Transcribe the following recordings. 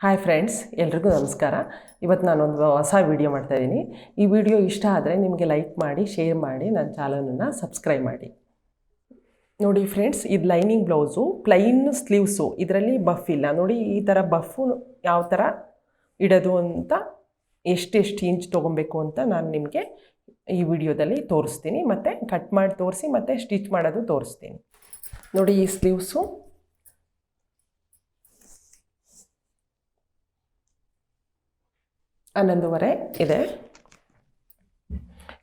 Hi friends, ಎಲ್ರಿಗೂ ನಮಸ್ಕಾರ. ಇವತ್ತು ನಾನೊಂದು ಹೊಸ ವಿಡಿಯೋ ಮಾಡ್ತಾಯಿದ್ದೀನಿ. ಈ ವಿಡಿಯೋ ಇಷ್ಟ ಆದರೆ ನಿಮಗೆ ಲೈಕ್ ಮಾಡಿ, ಶೇರ್ ಮಾಡಿ, ನನ್ನ ಚಾನಲನ್ನು ಸಬ್ಸ್ಕ್ರೈಬ್ ಮಾಡಿ. ನೋಡಿ ಫ್ರೆಂಡ್ಸ್, ಇದು ಲೈನಿಂಗ್ ಬ್ಲೌಸು, ಪ್ಲೈನ್ ಸ್ಲೀವ್ಸು, ಇದರಲ್ಲಿ ಬಫ್ ಇಲ್ಲ. ನೋಡಿ ಈ ಥರ ಬಫ್ಫು ಯಾವ ಥರ ಇಡೋದು ಅಂತ, ಎಷ್ಟೆಷ್ಟು ಇಂಚ್ ತೊಗೊಬೇಕು ಅಂತ ನಾನು ನಿಮಗೆ ಈ ವಿಡಿಯೋದಲ್ಲಿ ತೋರಿಸ್ತೀನಿ. ಮತ್ತು ಕಟ್ ಮಾಡಿ ತೋರಿಸಿ ಮತ್ತು ಸ್ಟಿಚ್ ಮಾಡೋದು ತೋರಿಸ್ತೀನಿ. ನೋಡಿ ಈ ಸ್ಲೀವ್ಸು 11.5 ಇದೆ.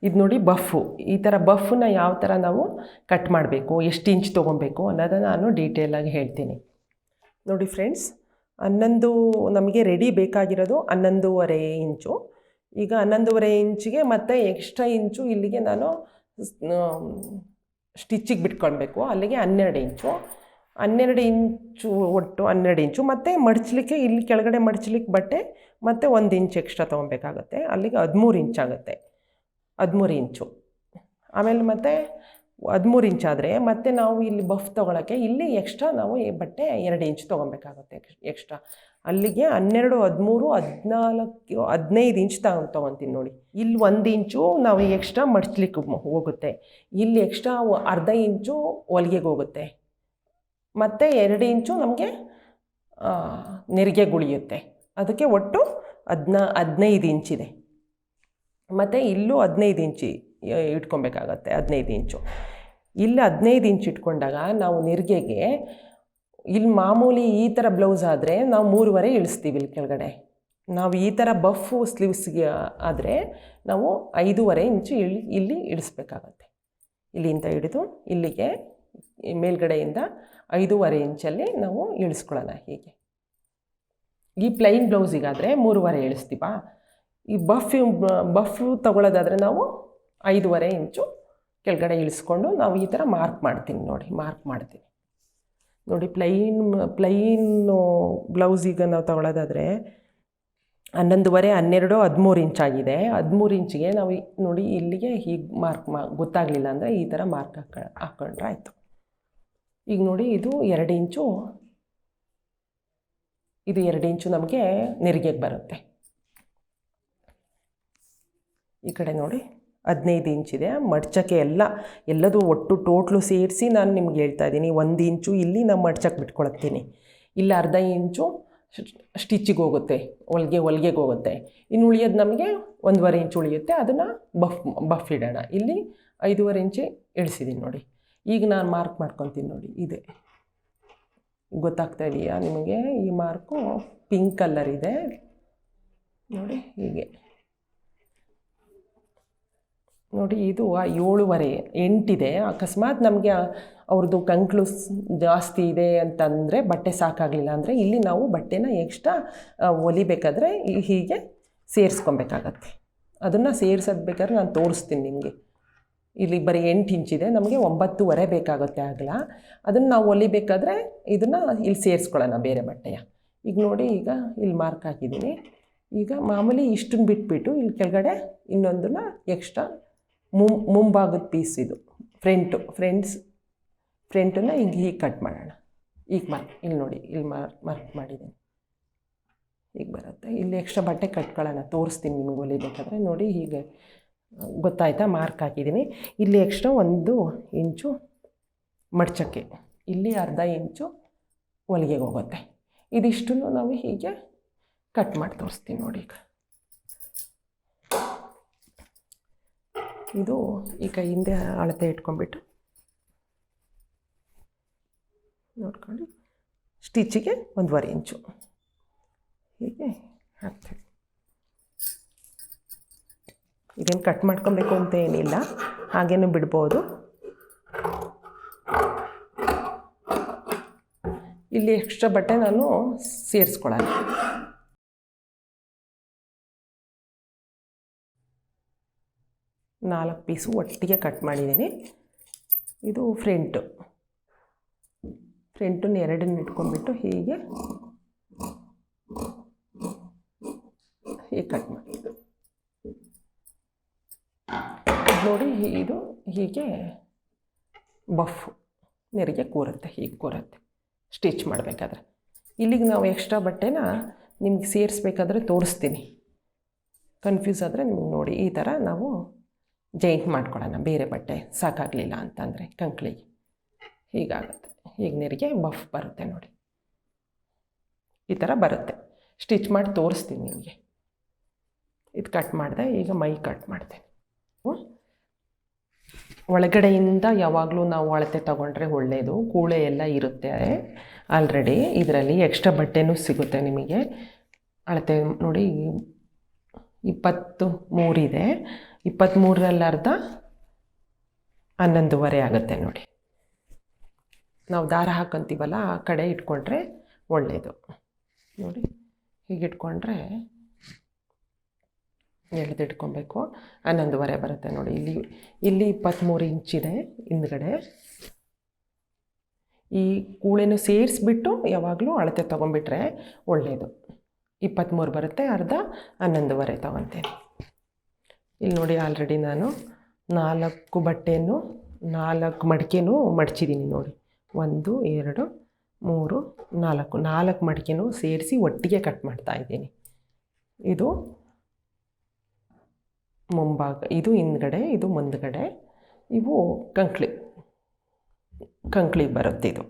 ಇದು ನೋಡಿ ಬಫ್ಫು. ಈ ಥರ ಬಫ್ಫನ್ನ ಯಾವ ಥರ ನಾವು ಕಟ್ ಮಾಡಬೇಕು, ಎಷ್ಟು ಇಂಚ್ ತೊಗೊಬೇಕು ಅನ್ನೋದನ್ನು ನಾನು ಡೀಟೇಲಾಗಿ ಹೇಳ್ತೀನಿ. ನೋಡಿ ಫ್ರೆಂಡ್ಸ್, 11 ನಮಗೆ ರೆಡಿ ಬೇಕಾಗಿರೋದು 11.5 ಇಂಚು. ಈಗ 11.5 ಇಂಚಿಗೆ ಮತ್ತು ಎಕ್ಸ್ಟ್ರಾ ಇಂಚು ಇಲ್ಲಿಗೆ ನಾನು ಸ್ಟಿಚ್ಚಿಗೆ ಬಿಟ್ಕೊಳ್ಬೇಕು. ಅಲ್ಲಿಗೆ 12 ಇಂಚು. 12 ಇಂಚು ಒಟ್ಟು 12 ಇಂಚು. ಮತ್ತು ಮಡಚಲಿಕ್ಕೆ ಇಲ್ಲಿ ಕೆಳಗಡೆ ಮಡಚಲಿಕ್ಕೆ ಬಟ್ಟೆ ಮತ್ತು 1 ಇಂಚ್ ಎಕ್ಸ್ಟ್ರಾ ತೊಗೊಬೇಕಾಗತ್ತೆ. ಅಲ್ಲಿಗೆ 13 ಇಂಚಾಗುತ್ತೆ. 13 ಇಂಚು. ಆಮೇಲೆ ಮತ್ತೆ 13 ಇಂಚಾದರೆ ಮತ್ತೆ ನಾವು ಇಲ್ಲಿ ಬಫ್ ತೊಗೊಳಕ್ಕೆ ಇಲ್ಲಿ ಎಕ್ಸ್ಟ್ರಾ ನಾವು ಈ ಬಟ್ಟೆ 2 ಇಂಚ್ ತೊಗೊಬೇಕಾಗುತ್ತೆ ಎಕ್ಸ್ಟ್ರಾ. ಅಲ್ಲಿಗೆ 12, 13, 14, 15 ಇಂಚ್ ತೊಗೊತೀನಿ ನೋಡಿ. ಇಲ್ಲಿ 1 ಇಂಚು ನಾವು ಎಕ್ಸ್ಟ್ರಾ ಮಡಚಲಿಕ್ಕೆ ಹೋಗುತ್ತೆ. ಇಲ್ಲಿ ಎಕ್ಸ್ಟ್ರಾ ಅರ್ಧ ಇಂಚು ಹೊಲಿಗೆಗೆ ಹೋಗುತ್ತೆ. ಮತ್ತು 2 ಇಂಚು ನಮಗೆ ನೆರಿಗೆಗೆ ಉಳಿಯುತ್ತೆ. ಅದಕ್ಕೆ ಒಟ್ಟು 15 ಇಂಚಿದೆ. ಮತ್ತು ಇಲ್ಲೂ 15 ಇಂಚು ಇಟ್ಕೊಬೇಕಾಗತ್ತೆ. 15 ಇಂಚು ಇಲ್ಲಿ 15 ಇಂಚು ಇಟ್ಕೊಂಡಾಗ ನಾವು ನೆರಿಗೆಗೆ ಇಲ್ಲಿ ಮಾಮೂಲಿ ಈ ಥರ ಬ್ಲೌಸ್ ಆದರೆ ನಾವು 3.5 ಇಳಿಸ್ತೀವಿ ಇಲ್ಲಿ ಕೆಳಗಡೆ. ನಾವು ಈ ಥರ ಬಫ್ಫು ಸ್ಲೀವ್ಸ್ಗೆ ಆದರೆ ನಾವು 5.5 ಇಂಚು ಇಲ್ಲಿ ಇಳಿಸ್ಬೇಕಾಗತ್ತೆ. ಇಲ್ಲಿಂದ ಹಿಡಿದು ಇಲ್ಲಿಗೆ ಮೇಲ್ಗಡೆಯಿಂದ 5.5 ಇಂಚಲ್ಲಿ ನಾವು ಇಳಿಸ್ಕೊಳ್ಳೋಣ. ಹೀಗೆ ಈ ಪ್ಲೈನ್ ಬ್ಲೌಸಿಗಾದರೆ 3.5 ಇಳಿಸ್ತೀವ. ಈ ಬಫ್ ತೊಗೊಳ್ಳೋದಾದರೆ ನಾವು 5.5 ಇಂಚು ಕೆಳಗಡೆ ಇಳಿಸ್ಕೊಂಡು ನಾವು ಈ ಥರ ಮಾರ್ಕ್ ಮಾಡ್ತೀನಿ. ನೋಡಿ, ಮಾರ್ಕ್ ಮಾಡ್ತೀನಿ ನೋಡಿ. ಪ್ಲೈನು ಬ್ಲೌಸಿಗೆ ನಾವು ತೊಗೊಳ್ಳೋದಾದರೆ 11.5, 12, 13 ಇಂಚಾಗಿದೆ. 13 ಇಂಚಿಗೆ ನಾವು ನೋಡಿ ಇಲ್ಲಿಗೆ ಹೀಗೆ ಮಾರ್ಕ್ ಗೊತ್ತಾಗಲಿಲ್ಲ ಅಂದರೆ ಈ ಥರ ಮಾರ್ಕ್ ಹಾಕ್ಕೊಂಡ್ರೆ ಆಯಿತು. ಈಗ ನೋಡಿ, ಇದು 2 ಇಂಚು, ಇದು 2 ಇಂಚು ನಮಗೆ ನೆರಿಗೆಗೆ ಬರುತ್ತೆ. ಈ ಕಡೆ ನೋಡಿ 15 ಇಂಚಿದೆ. ಮಡ್ಚಕ್ಕೆ ಎಲ್ಲದೂ ಒಟ್ಟು ಟೋಟ್ಲು ಸೇರಿಸಿ ನಾನು ನಿಮ್ಗೆ ಹೇಳ್ತಾ ಇದ್ದೀನಿ. 1 ಇಂಚು ಇಲ್ಲಿ ನಾವು ಮಡ್ಚಕ್ಕೆ ಬಿಟ್ಕೊಳ್ತೀನಿ. ಇಲ್ಲಿ ಅರ್ಧ ಇಂಚು ಸ್ಟಿಚ್ಚಿಗೆ ಹೋಗುತ್ತೆ, ಹೊಲಿಗೆಗೆ ಹೋಗುತ್ತೆ. ಇನ್ನು ಉಳಿಯೋದು ನಮಗೆ 1.5 ಇಂಚು ಉಳಿಯುತ್ತೆ. ಅದನ್ನು ಬಫ್ ಇಡೋಣ. ಇಲ್ಲಿ 5.5 ಇಂಚು ಇಳಿಸಿದ್ದೀನಿ ನೋಡಿ. ಈಗ ನಾನು ಮಾರ್ಕ್ ಮಾಡ್ಕೊತೀನಿ ನೋಡಿ. ಇದೆ, ಗೊತ್ತಾಗ್ತಾ ಇದೆಯಾ ನಿಮಗೆ? ಈ ಮಾರ್ಕು ಪಿಂಕ್ ಕಲರ್ ಇದೆ ನೋಡಿ. ಹೀಗೆ ನೋಡಿ, ಇದು 7.5, 8 ಇದೆ. ಅಕಸ್ಮಾತ್ ನಮಗೆ ಅವ್ರದ್ದು ಕಂಕ್ಳು ಜಾಸ್ತಿ ಇದೆ ಅಂತಂದರೆ, ಬಟ್ಟೆ ಸಾಕಾಗಲಿಲ್ಲ ಅಂದರೆ ಇಲ್ಲಿ ನಾವು ಬಟ್ಟೆನ ಎಕ್ಸ್ಟ್ರಾ ಹೊಲಿಬೇಕಾದ್ರೆ ಹೀಗೆ ಸೇರಿಸ್ಕೊಬೇಕಾಗತ್ತೆ. ಅದನ್ನು ಸೇರಿಸೋದು ಬೇಕಾದ್ರೆ ನಾನು ತೋರಿಸ್ತೀನಿ ನಿಮಗೆ. ಇಲ್ಲಿ ಬರೀ 8 ಇಂಚಿದೆ, ನಮಗೆ 9.5 ಬೇಕಾಗುತ್ತೆ ಆಗಲ್ಲ. ಅದನ್ನು ನಾವು ಹೊಲಿಬೇಕಾದ್ರೆ ಇದನ್ನು ಇಲ್ಲಿ ಸೇರಿಸ್ಕೊಳ್ಳೋಣ ಬೇರೆ ಬಟ್ಟೆಯ. ಈಗ ನೋಡಿ, ಈಗ ಇಲ್ಲಿ ಮಾರ್ಕ್ ಹಾಕಿದ್ದೀನಿ. ಈಗ ಮಾಮೂಲಿ ಇಷ್ಟನ್ನು ಬಿಟ್ಬಿಟ್ಟು ಇಲ್ಲಿ ಕೆಳಗಡೆ ಇನ್ನೊಂದನ್ನು ಎಕ್ಸ್ಟ್ರಾ ಮುಂಭಾಗದ ಪೀಸ್, ಇದು ಫ್ರಂಟನ್ನು ಹೀಗೆ ಕಟ್ ಮಾಡೋಣ. ಈಗ ಇಲ್ಲಿ ನೋಡಿ, ಇಲ್ಲಿ ಮಾರ್ಕ್ ಮಾಡಿದ್ದೀನಿ. ಈಗ ಬರುತ್ತೆ. ಇಲ್ಲಿ ಎಕ್ಸ್ಟ್ರಾ ಬಟ್ಟೆ ಕಟ್ಕೊಳ್ಳೋಣ, ತೋರಿಸ್ತೀನಿ ನಿಮಗೆ ಹೊಲಿಬೇಕಾದ್ರೆ. ನೋಡಿ, ಹೀಗೆ ಗೊತ್ತಾಯ್ತಾ? ಮಾರ್ಕ್ ಹಾಕಿದ್ದೀನಿ. ಇಲ್ಲಿ ಎಕ್ಸ್ಟ್ರಾ 1 ಇಂಚು ಮಡ್ಚಕ್ಕೆ, ಇಲ್ಲಿ ಅರ್ಧ ಇಂಚು ಹೊಲಿಗೆಗೆ ಹೋಗುತ್ತೆ. ಇದಿಷ್ಟನ್ನು ನಾವು ಹೀಗೆ ಕಟ್ ಮಾಡಿ ತೋರಿಸ್ತೀನಿ ನೋಡಿ. ಇದು ಈ ಕೈಯಿಂದ ಅಳತೆ ಇಟ್ಕೊಂಡ್ಬಿಟ್ಟು ನೋಡ್ಕೊಂಡು ಸ್ಟಿಚ್ಚಿಗೆ 1.5 ಇಂಚು ಹೀಗೆ ಹಾಕ್ತೀವಿ. ಇದೇನು ಕಟ್ ಮಾಡ್ಕೊಬೇಕು ಅಂತ ಏನಿಲ್ಲ, ಹಾಗೇನೂ ಬಿಡ್ಬೋದು. ಇಲ್ಲಿ ಎಕ್ಸ್ಟ್ರಾ ಬಟ್ಟೆ ನಾನು ಸೇರಿಸ್ಕೊಳ್ಳೋಣ. ನಾಲ್ಕು ಪೀಸು ಒಟ್ಟಿಗೆ ಕಟ್ ಮಾಡಿದ್ದೀನಿ. ಇದು ಫ್ರಂಟನ್ನು 2 ಇಟ್ಕೊಂಡ್ಬಿಟ್ಟು ಹೀಗೆ ಕಟ್ ಮಾಡಿ ನೋಡಿ. ಇದು ಹೀಗೆ ಬಫ್ ನೆರಿಗೆ ಕೂರುತ್ತೆ, ಹೀಗೆ ಕೂರುತ್ತೆ ಸ್ಟಿಚ್ ಮಾಡಬೇಕಾದ್ರೆ. ಇಲ್ಲಿಗೆ ನಾವು ಎಕ್ಸ್ಟ್ರಾ ಬಟ್ಟೆನ ನಿಮ್ಗೆ ಸೇರಿಸ್ಬೇಕಾದ್ರೆ ತೋರಿಸ್ತೀನಿ. ಕನ್ಫ್ಯೂಸ್ ಆದರೆ ನಿಮ್ಗೆ ನೋಡಿ ಈ ಥರ ನಾವು ಜಾಯಿಂಟ್ ಮಾಡ್ಕೊಳ್ಳೋಣ. ಬೇರೆ ಬಟ್ಟೆ ಸಾಕಾಗಲಿಲ್ಲ ಅಂತಂದರೆ ಕಂಕ್ಳಿಗೆ ಹೀಗಾಗುತ್ತೆ. ಈಗ ನೆರಿಗೆ ಬಫ್ ಬರುತ್ತೆ ನೋಡಿ, ಈ ಥರ ಬರುತ್ತೆ. ಸ್ಟಿಚ್ ಮಾಡಿ ತೋರಿಸ್ತೀನಿ ನಿಮಗೆ. ಇದು ಕಟ್ ಮಾಡಿದೆ. ಈಗ ಮೈ ಕಟ್ ಮಾಡ್ತೇನೆ. ಒಳಗಡೆಯಿಂದ ಯಾವಾಗಲೂ ನಾವು ಅಳತೆ ತೊಗೊಂಡ್ರೆ ಒಳ್ಳೆಯದು. ಕೂಳೆ ಎಲ್ಲ ಇರುತ್ತೆ ಆಲ್ರೆಡಿ. ಇದರಲ್ಲಿ ಎಕ್ಸ್ಟ್ರಾ ಬಟ್ಟೆನೂ ಸಿಗುತ್ತೆ ನಿಮಗೆ. ಅಳತೆ ನೋಡಿ 23 ಇದೆ. 23ರಲ್ಲಿ ಅರ್ಧ 11.5 ಆಗುತ್ತೆ ನೋಡಿ. ನಾವು ದಾರ ಹಾಕಂತೀವಲ್ಲ ಆ ಕಡೆ ಇಟ್ಕೊಂಡ್ರೆ ಒಳ್ಳೆಯದು ನೋಡಿ. ಹೀಗಿಟ್ಕೊಂಡ್ರೆ ಎಳೆದಿಟ್ಕೊಬೇಕು. 11.5 ಬರುತ್ತೆ ನೋಡಿ. ಇಲ್ಲಿ 23 ಇಂಚಿದೆ ಹಿಂದ್ಗಡೆ. ಈ ಕೂಳೆನೂ ಸೇರಿಸ್ಬಿಟ್ಟು ಯಾವಾಗಲೂ ಅಳತೆ ತೊಗೊಂಬಿಟ್ರೆ ಒಳ್ಳೆಯದು. 23 ಬರುತ್ತೆ, ಅರ್ಧ 11.5 ತೊಗೊತೇನೆ. ಇಲ್ಲಿ ನೋಡಿ ಆಲ್ರೆಡಿ ನಾನು 4 ಬಟ್ಟೆಯನ್ನು 4 ಮಡಿಕೆನೂ ಮಡಚಿದ್ದೀನಿ ನೋಡಿ. 1 2 3 4 ಮಡಿಕೆನೂ ಸೇರಿಸಿ ಒಟ್ಟಿಗೆ ಕಟ್ ಮಾಡ್ತಾಯಿದ್ದೀನಿ. ಇದು ಮುಂಭಾಗ, ಇದು ಹಿಂದ್ಗಡೆ, ಇದು ಮುಂದ್ಗಡೆ. ಇವು ಕಂಕ್ಳಿಗೆ ಬರುತ್ತೆ. ಇದು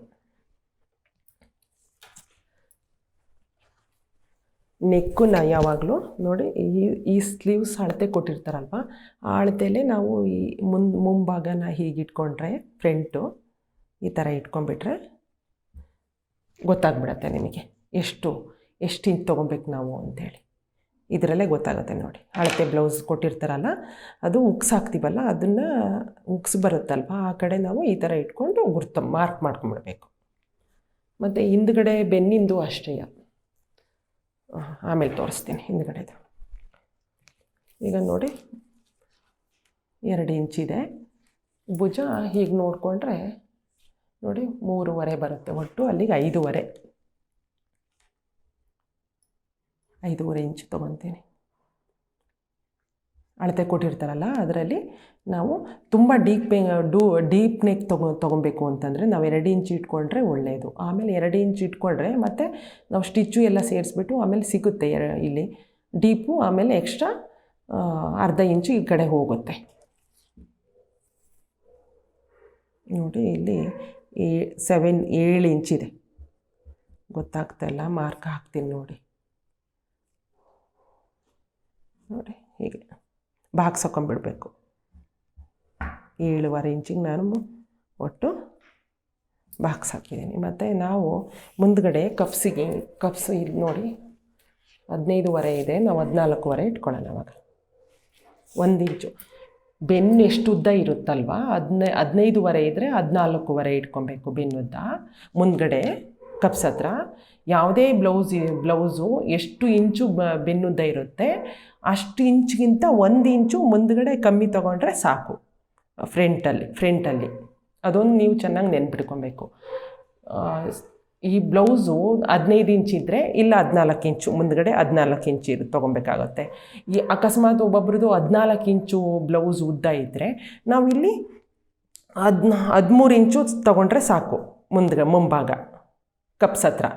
ನೆಕ್ಕನ್ನ ಯಾವಾಗಲೂ ನೋಡಿ ಈ ಸ್ಲೀವ್ಸ್ ಅಳತೆ ಕೊಟ್ಟಿರ್ತಾರಲ್ವ, ಆ ಅಳತೆಯಲ್ಲೇ ನಾವು ಈ ಮುಂಭಾಗನ ಹೀಗಿಟ್ಕೊಂಡ್ರೆ, ಫ್ರಂಟು ಈ ಥರ ಇಟ್ಕೊಂಡ್ಬಿಟ್ರೆ ಗೊತ್ತಾಗ್ಬಿಡತ್ತೆ ನಿಮಗೆ ಎಷ್ಟು ಇಂಚ್ ತೊಗೊಬೇಕು ನಾವು ಅಂಥೇಳಿ. ಇದರಲ್ಲೇ ಗೊತ್ತಾಗುತ್ತೆ ನೋಡಿ. ಅಳತೆ ಬ್ಲೌಸ್ ಕೊಟ್ಟಿರ್ತಾರಲ್ಲ, ಅದು ಉಕ್ಸ್ ಹಾಕ್ತೀವಲ್ಲ, ಅದನ್ನು ಉಕ್ಸ್ ಬರುತ್ತಲ್ವ, ಆ ಕಡೆ ನಾವು ಈ ಥರ ಇಟ್ಕೊಂಡು ಮಾರ್ಕ್ ಮಾಡ್ಕೊಂಬಿಡ್ಬೇಕು. ಮತ್ತು ಹಿಂದ್ಗಡೆ ಬೆನ್ನಿಂದು ಅಷ್ಟೇ, ಆಮೇಲೆ ತೋರಿಸ್ತೀನಿ ಹಿಂದ್ಗಡೆದು. ಈಗ ನೋಡಿ 2 ಇಂಚಿದೆ. ಭುಜ ಹೀಗೆ ನೋಡಿಕೊಂಡ್ರೆ ನೋಡಿ 3.5 ಬರುತ್ತೆ ಒಟ್ಟು. ಅಲ್ಲಿಗೆ 5.5 ಇಂಚು ತೊಗೊತೀನಿ. ಅಳತೆ ಕೊಟ್ಟಿರ್ತಾರಲ್ಲ ಅದರಲ್ಲಿ ನಾವು ತುಂಬ ಡೀಪ್ ನೆಕ್ ತೊಗೊಬೇಕು ಅಂತಂದರೆ ನಾವು 2 ಇಂಚು ಇಟ್ಕೊಂಡ್ರೆ ಒಳ್ಳೆಯದು. ಆಮೇಲೆ 2 ಇಂಚು ಇಟ್ಕೊಂಡ್ರೆ ಮತ್ತು ನಾವು ಸ್ಟಿಚ್ಚು ಎಲ್ಲ ಸೇರಿಸ್ಬಿಟ್ಟು ಆಮೇಲೆ ಸಿಗುತ್ತೆ ಇಲ್ಲಿ ಡೀಪು. ಆಮೇಲೆ ಎಕ್ಸ್ಟ್ರಾ ಅರ್ಧ ಇಂಚು ಈ ಕಡೆ ಹೋಗುತ್ತೆ ನೋಡಿ. ಇಲ್ಲಿ 7 ಇಂಚಿದೆ, ಗೊತ್ತಾಗ್ತಾಯಿಲ್ಲ, ಮಾರ್ಕ್ ಹಾಕ್ತೀನಿ ನೋಡಿ. ಹೀಗೆ ಬಾಕ್ಸ್ ಹಾಕೊಂಡ್ಬಿಡ್ಬೇಕು. 7.5 ಇಂಚಿಗೆ ನಾನು ಒಟ್ಟು ಬಾಕ್ಸ್ ಹಾಕಿದ್ದೀನಿ. ಮತ್ತು ನಾವು ಮುಂದ್ಗಡೆ ಕಪ್ಸ್ ಇಲ್ಲಿ ನೋಡಿ 15.5 ಇದೆ, ನಾವು 14.5 ಇಟ್ಕೊಳ್ಳೋಣ. ಅವಾಗ 1 ಇಂಚು ಬೆನ್ನು ಎಷ್ಟು ಉದ್ದ ಇರುತ್ತಲ್ವ, 15.5 ಇದ್ದರೆ 14.5 ಇಟ್ಕೊಬೇಕು ಬೆನ್ನುದ್ದ. ಮುಂದ್ಗಡೆ ಕಪ್ಸ್ ಹತ್ರ ಯಾವುದೇ ಬ್ಲೌಸು ಎಷ್ಟು ಇಂಚು ಬೆನ್ನುದ್ದ ಇರುತ್ತೆ ಅಷ್ಟು ಇಂಚ್ಗಿಂತ 1 ಇಂಚು ಮುಂದ್ಗಡೆ ಕಮ್ಮಿ ತೊಗೊಂಡ್ರೆ ಸಾಕು. ಫ್ರಂಟಲ್ಲಿ ಅದೊಂದು ನೀವು ಚೆನ್ನಾಗಿ ನೆನ್ಪಿಟ್ಕೊಬೇಕು. ಈ ಬ್ಲೌಸು 15 ಇಂಚ್ ಇದ್ದರೆ ಇಲ್ಲ 14 ಇಂಚು ಮುಂದ್ಗಡೆ 14 ಇಂಚು ತೊಗೊಬೇಕಾಗತ್ತೆ. ಈ ಅಕಸ್ಮಾತ್ ಒಬ್ಬೊಬ್ರದ್ದು 14 ಇಂಚು ಬ್ಲೌಸ್ ಉದ್ದ ಇದ್ದರೆ ನಾವಿಲ್ಲಿ 13 ಇಂಚು ತೊಗೊಂಡ್ರೆ ಸಾಕು. ಮುಂಭಾಗ ಕಪ್ಸ್ ಹತ್ರ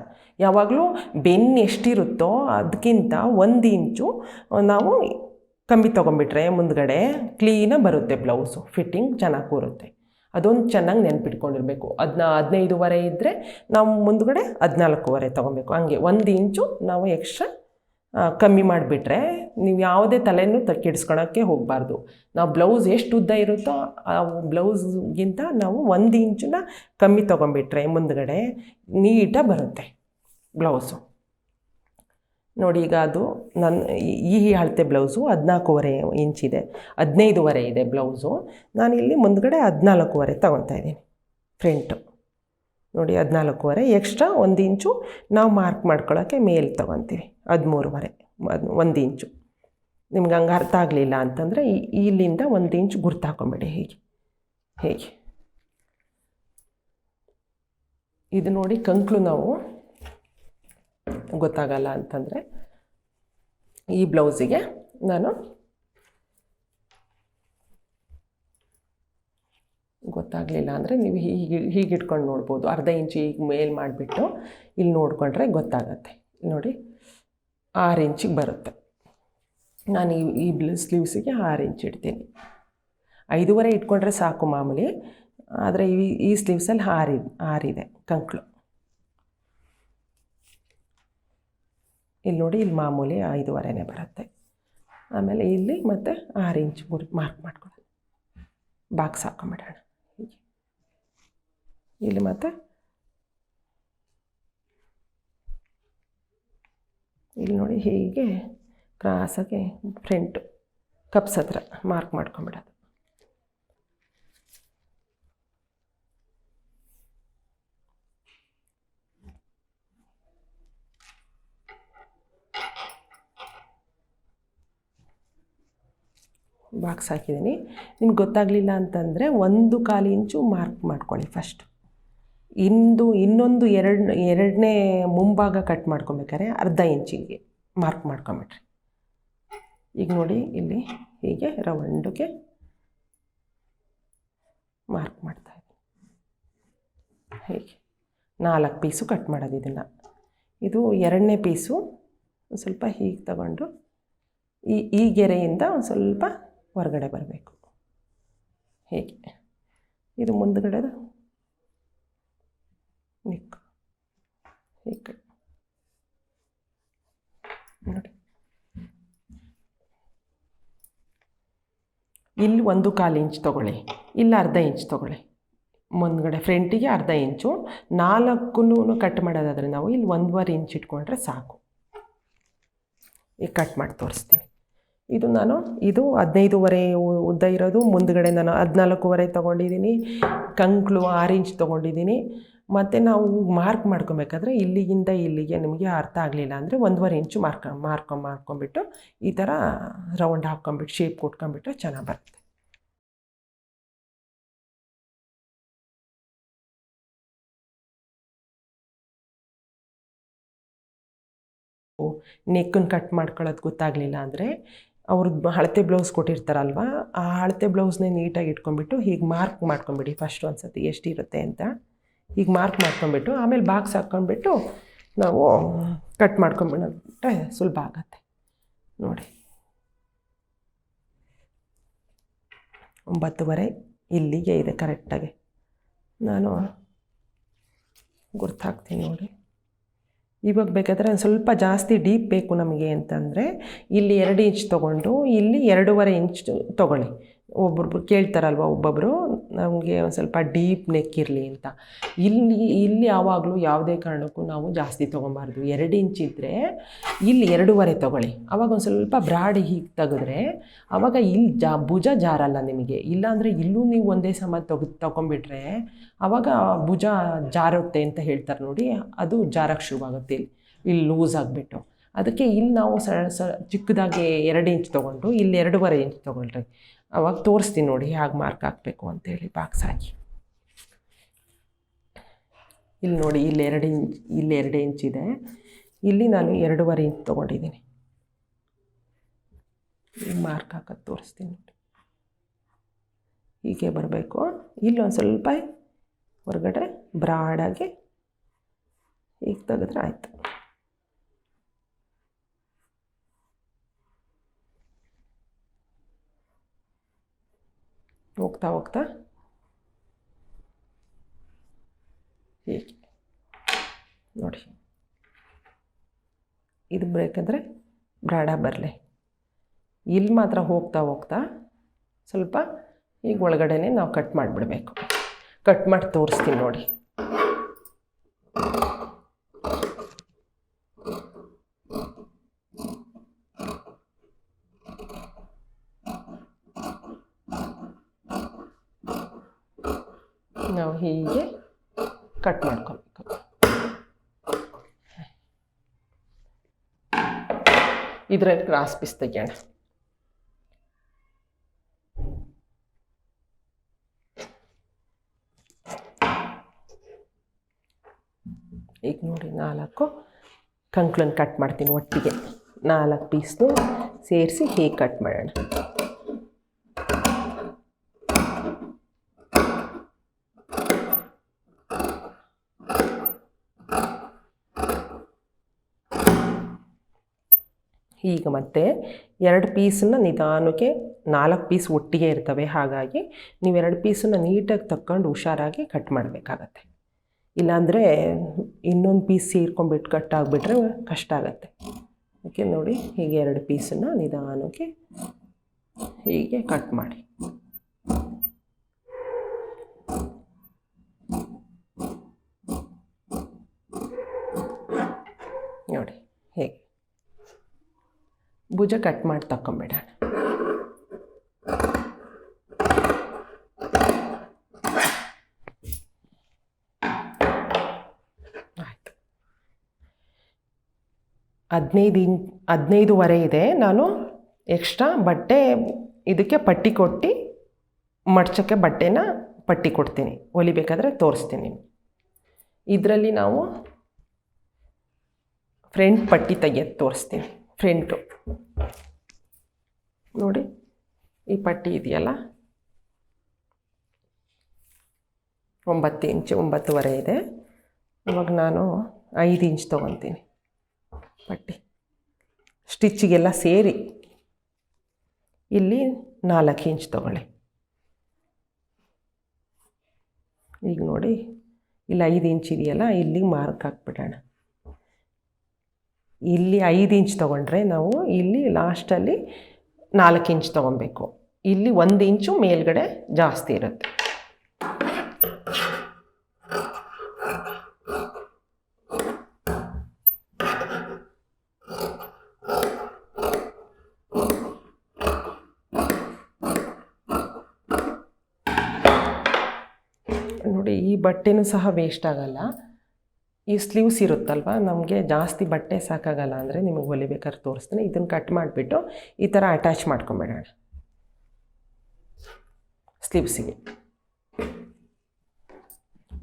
ಯಾವಾಗಲೂ ಬೆನ್ನು ಎಷ್ಟಿರುತ್ತೋ ಅದಕ್ಕಿಂತ 1 ಇಂಚು ನಾವು ಕಮ್ಮಿ ತೊಗೊಂಬಿಟ್ರೆ ಮುಂದ್ಗಡೆ ಕ್ಲೀನಾಗಿ ಬರುತ್ತೆ. ಬ್ಲೌಸು ಫಿಟ್ಟಿಂಗ್ ಚೆನ್ನಾಗಿ ಕೂರುತ್ತೆ. ಅದೊಂದು ಚೆನ್ನಾಗಿ ನೆನ್ಪಿಟ್ಕೊಂಡಿರಬೇಕು. 15.5 ಇದ್ದರೆ ನಾವು ಮುಂದ್ಗಡೆ 14.5 ತೊಗೊಬೇಕು. ಹಂಗೆ 1 ಇಂಚು ನಾವು ಎಕ್ಸ್ಟ್ರಾ ಕಮ್ಮಿ ಮಾಡಿಬಿಟ್ರೆ ನೀವು ಯಾವುದೇ ತಲೆನೂ ಕೆಡಿಸ್ಕೊಳಕ್ಕೆ ಹೋಗಬಾರ್ದು. ನಾವು ಬ್ಲೌಸ್ ಎಷ್ಟು ಉದ್ದ ಇರುತ್ತೋ ಆ ಬ್ಲೌಸ್ಗಿಂತ ನಾವು 1 ಇಂಚನ್ನ ಕಮ್ಮಿ ತೊಗೊಂಬಿಟ್ರೆ ಮುಂದ್ಗಡೆ ನೀಟಾಗಿ ಬರುತ್ತೆ ಬ್ಲೌಸು ನೋಡಿ. ಈಗ ಅದು ಈ ಅಳತೆ ಬ್ಲೌಸು 14.5 ಇಂಚಿದೆ, 15.5 ಇದೆ ಬ್ಲೌಸು. ನಾನಿಲ್ಲಿ ಮುಂದ್ಗಡೆ 14.5 ತೊಗೊತಾಯಿದ್ದೀನಿ. ಫ್ರಂಟು ನೋಡಿ 14.5 ಎಕ್ಸ್ಟ್ರಾ 1 ಇಂಚು ನಾವು ಮಾರ್ಕ್ ಮಾಡ್ಕೊಳ್ಳೋಕ್ಕೆ ಮೇಲೆ ತೊಗೊತೀವಿ. 13.5 1 ಇಂಚು. ನಿಮ್ಗೆ ಹಂಗೆ ಅರ್ಥ ಆಗಲಿಲ್ಲ ಅಂತಂದರೆ ಇಲ್ಲಿಂದ 1 ಇಂಚು ಗುರ್ತು ಹಾಕೊಂಬಿಡಿ. ಹೇಗೆ ಇದು ನೋಡಿ ಕಂಕ್ಳು ನಾವು ಗೊತ್ತಾಗಲ್ಲ ಅಂತಂದರೆ ಈ ಬ್ಲೌಸಿಗೆ ನಾನು ಗೊತ್ತಾಗಲಿಲ್ಲ ಅಂದರೆ ನೀವು ಹೀಗೆ ಇಟ್ಕೊಂಡು ನೋಡ್ಬೋದು. ಅರ್ಧ ಇಂಚು ಈಗ ಮೇಲೆ ಮಾಡಿಬಿಟ್ಟು ಇಲ್ಲಿ ನೋಡಿಕೊಂಡ್ರೆ ಗೊತ್ತಾಗತ್ತೆ ನೋಡಿ. 6 ಇಂಚಿಗೆ ಬರುತ್ತೆ. ನಾನು ಈ ಸ್ಲೀವ್ಸಿಗೆ 6 ಇಂಚ್ ಇಡ್ತೀನಿ. 5.5 ಇಟ್ಕೊಂಡ್ರೆ ಸಾಕು ಮಾಮೂಲಿ, ಆದರೆ ಈ ಸ್ಲೀವ್ಸಲ್ಲಿ 6 ಇದೆ ಕಂಕ್ಳು. ಇಲ್ಲಿ ನೋಡಿ, ಇಲ್ಲಿ ಮಾಮೂಲಿ 5.5ನೇ ಬರುತ್ತೆ. ಆಮೇಲೆ ಇಲ್ಲಿ ಮತ್ತೆ 6 ಇಂಚ್ ಮಾರ್ಕ್ ಮಾಡ್ಕೊಳ್ಳೋಣ, ಬಾಕ್ಸ್ ಹಾಕೊಂಬಿಡೋಣ. ಹೀಗೆ ಇಲ್ಲಿ ಮತ್ತೆ ಇಲ್ಲಿ ನೋಡಿ, ಹೀಗೆ ಕ್ರಾಸಾಗಿ ಫ್ರಂಟು ಕಪ್ಸ್ ಹತ್ರ ಮಾರ್ಕ್ ಮಾಡ್ಕೊಂಬಿಡೋದು. ಬಾಕ್ಸ್ ಹಾಕಿದ್ದೀನಿ. ನಿಮ್ಗೆ ಗೊತ್ತಾಗಲಿಲ್ಲ ಅಂತಂದರೆ 1/4 ಇಂಚು ಮಾರ್ಕ್ ಮಾಡ್ಕೊಳ್ಳಿ ಫಸ್ಟ್. ಇನ್ನೊಂದು ಎರಡನೇ ಮುಂಭಾಗ ಕಟ್ ಮಾಡ್ಕೊಬೇಕಾದ್ರೆ ಅರ್ಧ ಇಂಚಿಗೆ ಮಾರ್ಕ್ ಮಾಡ್ಕೊಂಬಿಟ್ರಿ. ಈಗ ನೋಡಿ, ಇಲ್ಲಿ ಹೀಗೆ ರೌಂಡಿಗೆ ಮಾರ್ಕ್ ಮಾಡ್ತಾಯಿದ್ದೀನಿ. ಹೀಗೆ 4 ಪೀಸು ಕಟ್ ಮಾಡೋದು. ಇದು 2ನೇ ಪೀಸು ಸ್ವಲ್ಪ ಹೀಗೆ ತಗೊಂಡು ಈ ಗೆರೆಯಿಂದ ಒಂದು ಸ್ವಲ್ಪ ಹೊರಗಡೆ ಬರಬೇಕು. ಹೀಗೆ ಇದು ಮುಂದ್ಗಡೆದು ನೆಕ್ ಹೀಗೆ ನೋಡಿ. ಇಲ್ಲಿ 1/4 ಇಂಚ್ ತೊಗೊಳ್ಳಿ, ಇಲ್ಲಿ ಅರ್ಧ ಇಂಚ್ ತೊಗೊಳ್ಳಿ. ಮುಂದ್ಗಡೆ ಫ್ರಂಟಿಗೆ ಅರ್ಧ ಇಂಚು, 4 ಕಟ್ ಮಾಡೋದಾದರೆ ನಾವು ಇಲ್ಲಿ 1.5 ಇಂಚ್ ಇಟ್ಕೊಂಡ್ರೆ ಸಾಕು. ಈಗ ಕಟ್ ಮಾಡಿ ತೋರಿಸ್ತೀನಿ. ಇದು 15.5 ಉದ್ದ ಇರೋದು. ಮುಂದ್ಗಡೆ ನಾನು 14.5 ತೊಗೊಂಡಿದ್ದೀನಿ. ಕಂಕ್ಳು 6 ಇಂಚ್ ತೊಗೊಂಡಿದ್ದೀನಿ. ಮತ್ತು ನಾವು ಮಾರ್ಕ್ ಮಾಡ್ಕೊಬೇಕಾದ್ರೆ ಇಲ್ಲಿಗಿಂದ ಇಲ್ಲಿಗೆ ನಿಮಗೆ ಅರ್ಥ ಆಗಲಿಲ್ಲ ಅಂದರೆ 1.5 ಇಂಚು ಮಾಡ್ಕೊಂಬಿಟ್ಟು ಈ ಥರ ರೌಂಡ್ ಹಾಕ್ಕೊಂಬಿಟ್ಟು ಶೇಪ್ ಕೊಟ್ಕೊಂಬಿಟ್ರೆ ಚೆನ್ನಾಗಿ ಬರುತ್ತೆ. ನೆಕ್ಕನ್ನು ಕಟ್ ಮಾಡ್ಕೊಳ್ಳೋದು ಗೊತ್ತಾಗಲಿಲ್ಲ ಅಂದರೆ ಅವ್ರದ್ದು ಅಳತೆ ಬ್ಲೌಸ್ ಕೊಟ್ಟಿರ್ತಾರಲ್ವ, ಆ ಅಳತೆ ಬ್ಲೌಸ್ನೇ ನೀಟಾಗಿ ಇಟ್ಕೊಂಡ್ಬಿಟ್ಟು ಹೀಗೆ ಮಾರ್ಕ್ ಮಾಡ್ಕೊಂಬಿಡಿ ಫಸ್ಟ್ ಒಂದು ಸತಿ ಎಷ್ಟಿರುತ್ತೆ ಅಂತ. ಹೀಗೆ ಮಾರ್ಕ್ ಮಾಡ್ಕೊಂಬಿಟ್ಟು ಆಮೇಲೆ ಬಾಕ್ಸ್ ಹಾಕ್ಕೊಂಡ್ಬಿಟ್ಟು ನಾವು ಕಟ್ ಮಾಡ್ಕೊಂಬಿಟ್ರೆ ಸುಲಭ ಆಗತ್ತೆ. ನೋಡಿ, 9.5 ಇಲ್ಲಿಗೆ ಇದೆ ಕರೆಕ್ಟಾಗಿ. ನಾನು ಗುರ್ತು ಹಾಕ್ತೀನಿ ನೋಡಿ. ಇವಾಗ ಬೇಕಾದರೆ ಒಂದು ಸ್ವಲ್ಪ ಜಾಸ್ತಿ ಡೀಪ್ ಬೇಕು ನಮಗೆ ಅಂತಂದರೆ ಇಲ್ಲಿ 2 ಇಂಚ್ ತೊಗೊಂಡು ಇಲ್ಲಿ 2.5 ಇಂಚ್ ತೊಗೊಳ್ಳಿ. ಒಬ್ಬೊಬ್ರು ಕೇಳ್ತಾರಲ್ವ, ಒಬ್ಬೊಬ್ಬರು ನಮಗೆ ಒಂದು ಸ್ವಲ್ಪ ಡೀಪ್ ನೆಕ್ ಇರಲಿ ಅಂತ. ಇಲ್ಲಿ ಯಾವಾಗಲೂ ಯಾವುದೇ ಕಾರಣಕ್ಕೂ ನಾವು ಜಾಸ್ತಿ ತೊಗೊಬಾರ್ದು. 2 ಇಂಚ್ ಇದ್ದರೆ ಇಲ್ಲಿ 2.5 ತೊಗೊಳ್ಳಿ. ಆವಾಗ ಒಂದು ಸ್ವಲ್ಪ ಬ್ರಾಡ್ ಹೀಗೆ ತೆಗೆದ್ರೆ ಆವಾಗ ಇಲ್ಲಿ ಭುಜ ಜಾರಲ್ಲ ನಿಮಗೆ. ಇಲ್ಲಾಂದರೆ ಇಲ್ಲೂ ನೀವು ಒಂದೇ ಸಮ ತೊಗೊಂಬಿಟ್ರೆ ಆವಾಗ ಭುಜ ಜಾರುತ್ತೆ ಅಂತ ಹೇಳ್ತಾರೆ ನೋಡಿ, ಅದು ಜಾರಕ್ಕೆ ಶುರುವಾಗುತ್ತೆ ಇಲ್ಲಿ ಲೂಸ್ ಆಗಿಬಿಟ್ಟು. ಅದಕ್ಕೆ ಇಲ್ಲಿ ನಾವು ಚಿಕ್ಕದಾಗಿ 2 ಇಂಚ್ ತೊಗೊಂಡು ಇಲ್ಲಿ 2.5 ಇಂಚ್ ತೊಗೊಳ್ರಿ. ಅವಾಗ ತೋರಿಸ್ತೀನಿ ನೋಡಿ ಹೇಗೆ ಮಾರ್ಕ್ ಹಾಕಬೇಕು ಅಂತೇಳಿ. ಬಾಕ್ಸ್ ಹಾಕಿ ಇಲ್ಲಿ ನೋಡಿ, ಇಲ್ಲಿ 2 ಇಂಚ್ ಇದೆ. ಇಲ್ಲಿ ನಾನು 2.5 ಇಂಚ್ ತೊಗೊಂಡಿದ್ದೀನಿ. ಈಗ ಮಾರ್ಕ್ ಹಾಕೋದು ತೋರಿಸ್ತೀನಿ ನೋಡಿ. ಹೀಗೆ ಬರಬೇಕು. ಇಲ್ಲೊಂದು ಸ್ವಲ್ಪ ಹೊರಗಡೆ ಬ್ರಾಡಾಗಿ ಹೀಗೆ ತೆಗೆದ್ರೆ ಆಯಿತು. ಹೋಗ್ತಾ ಹೋಗ್ತಾ ಹೀಗೆ ನೋಡಿ, ಇದು ಬೇಕಂದರೆ ಬ್ರಾಡ ಬರಲಿ. ಇಲ್ಲಿ ಮಾತ್ರ ಹೋಗ್ತಾ ಹೋಗ್ತಾ ಸ್ವಲ್ಪ ಈಗ ಒಳಗಡೆನೇ ನಾವು ಕಟ್ ಮಾಡಿಬಿಡಬೇಕು. ಕಟ್ ಮಾಡಿ ತೋರಿಸ್ತೀನಿ ನೋಡಿ. ನಾವು ಹೀಗೆ ಕಟ್ ಮಾಡ್ಕೊಬೇಕು. ಇದರಲ್ಲಿ ಕ್ರಾಸ್ ಪೀಸ್ ತೆಗೆಯೋಣ. ಈಗ ನೋಡಿ, 4 ಕಂಕ್ಳನ್ನು ಕಟ್ ಮಾಡ್ತೀನಿ ಒಟ್ಟಿಗೆ. 4 ಪೀಸ್ನು ಸೇರಿಸಿ ಹೀಗೆ ಕಟ್ ಮಾಡೋಣ. ಈಗ ಮತ್ತೆ 2 ಪೀಸನ್ನು ನಿಧಾನಕ್ಕೆ 4 ಪೀಸ್ ಒಟ್ಟಿಗೆ ಇರ್ತವೆ, ಹಾಗಾಗಿ ನೀವು 2 ಪೀಸನ್ನು ನೀಟಾಗಿ ತಕ್ಕೊಂಡು ಹುಷಾರಾಗಿ ಕಟ್ ಮಾಡಬೇಕಾಗತ್ತೆ. ಇಲ್ಲಾಂದರೆ ಇನ್ನೊಂದು ಪೀಸ್ ಸೇರ್ಕೊಂಡ್ಬಿಟ್ಟು ಕಟ್ ಆಗಿಬಿಟ್ರೆ ಕಷ್ಟ ಆಗುತ್ತೆ. ಓಕೆ ನೋಡಿ, ಹೀಗೆ 2 ಪೀಸನ್ನು ನಿಧಾನಕ್ಕೆ ಹೀಗೆ ಕಟ್ ಮಾಡಿ. ನೋಡಿ ಹೇಗೆ ಭುಜ ಕಟ್ ಮಾಡಿ ತಗೊಂಬಿಡೋಣ. ಆಯಿತು. 15.5 ಇದೆ. ನಾನು ಎಕ್ಸ್ಟ್ರಾ ಬಟ್ಟೆ ಇದಕ್ಕೆ ಪಟ್ಟಿ ಕೊಟ್ಟು ಮಡ್ಚೋಕ್ಕೆ ಬಟ್ಟೆನ ಪಟ್ಟಿ ಕೊಡ್ತೀನಿ, ಹೊಲಿಬೇಕಾದ್ರೆ ತೋರಿಸ್ತೀನಿ. ಇದರಲ್ಲಿ ನಾವು ಫ್ರಂಟ್ ಪಟ್ಟಿ ತೆಗೆಯೋದು ತೋರಿಸ್ತೀನಿ. ಫ್ರಂಟು ನೋಡಿ, ಈ ಪಟ್ಟಿ ಇದೆಯಲ್ಲ 9 ಇಂಚು 9.5 ಇದೆ. ಇವಾಗ ನಾನು 5 ಇಂಚ್ ತೊಗೊತೀನಿ ಪಟ್ಟಿ, ಸ್ಟಿಚ್ಚಿಗೆಲ್ಲ ಸೇರಿ. ಇಲ್ಲಿ 4 ಇಂಚ್ ತೊಗೊಳ್ಳಿ. ಈಗ ನೋಡಿ, ಇಲ್ಲಿ 5 ಇಂಚ್ ಇದೆಯಲ್ಲ, ಇಲ್ಲಿಗೆ ಮಾರ್ಕ್ ಹಾಕ್ಬಿಡೋಣ. ಇಲ್ಲಿ 5 ಇಂಚ್ ತೊಗೊಂಡ್ರೆ ನಾವು ಇಲ್ಲಿ ಲಾಸ್ಟಲ್ಲಿ 4 ಇಂಚ್ ತೊಗೊಬೇಕು. ಇಲ್ಲಿ 1 ಇಂಚು ಮೇಲ್ಗಡೆ ಜಾಸ್ತಿ ಇರುತ್ತೆ. ನೋಡಿ, ಈ ಬಟ್ಟೆನೂ ಸಹ ವೇಸ್ಟ್ ಆಗಲ್ಲ. ಈ ಸ್ಲೀವ್ಸ್ ಇರುತ್ತಲ್ವ, ನಮಗೆ ಜಾಸ್ತಿ ಬಟ್ಟೆ ಸಾಕಾಗಲ್ಲ ಅಂದರೆ ನಿಮಗೆ ಹೊಲಿಬೇಕಾದ್ರೆ ತೋರಿಸ್ತೀನಿ. ಇದನ್ನು ಕಟ್ ಮಾಡಿಬಿಟ್ಟು ಈ ಥರ ಅಟ್ಯಾಚ್ ಮಾಡ್ಕೊಂಬಿಡೋಣ ಸ್ಲೀವ್ಸಿಗೆ.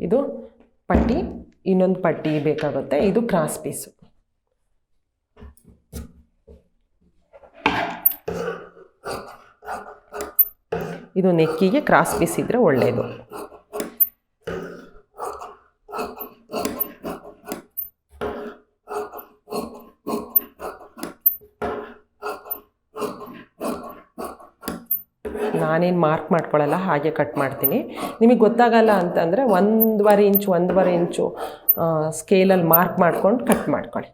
ಇದು ಪಟ್ಟಿ, ಇನ್ನೊಂದು ಪಟ್ಟಿ ಬೇಕಾಗುತ್ತೆ. ಇದು ಕ್ರಾಸ್ ಪೀಸು. ಇದು ನೆಕ್ಕಿಗೆ ಕ್ರಾಸ್ ಪೀಸ್ ಇದ್ದರೆ ಒಳ್ಳೆಯದು. ನಾನೇನು ಮಾರ್ಕ್ ಮಾಡ್ಕೊಳ್ಳಲ್ಲ, ಹಾಗೆ ಕಟ್ ಮಾಡ್ತೀನಿ. ನಿಮಗೆ ಗೊತ್ತಾಗಲ್ಲ ಅಂತಂದರೆ 1.25 ಇಂಚು ಸ್ಕೇಲಲ್ಲಿ ಮಾರ್ಕ್ ಮಾಡ್ಕೊಂಡು ಕಟ್ ಮಾಡ್ಕೊಳ್ಳಿ.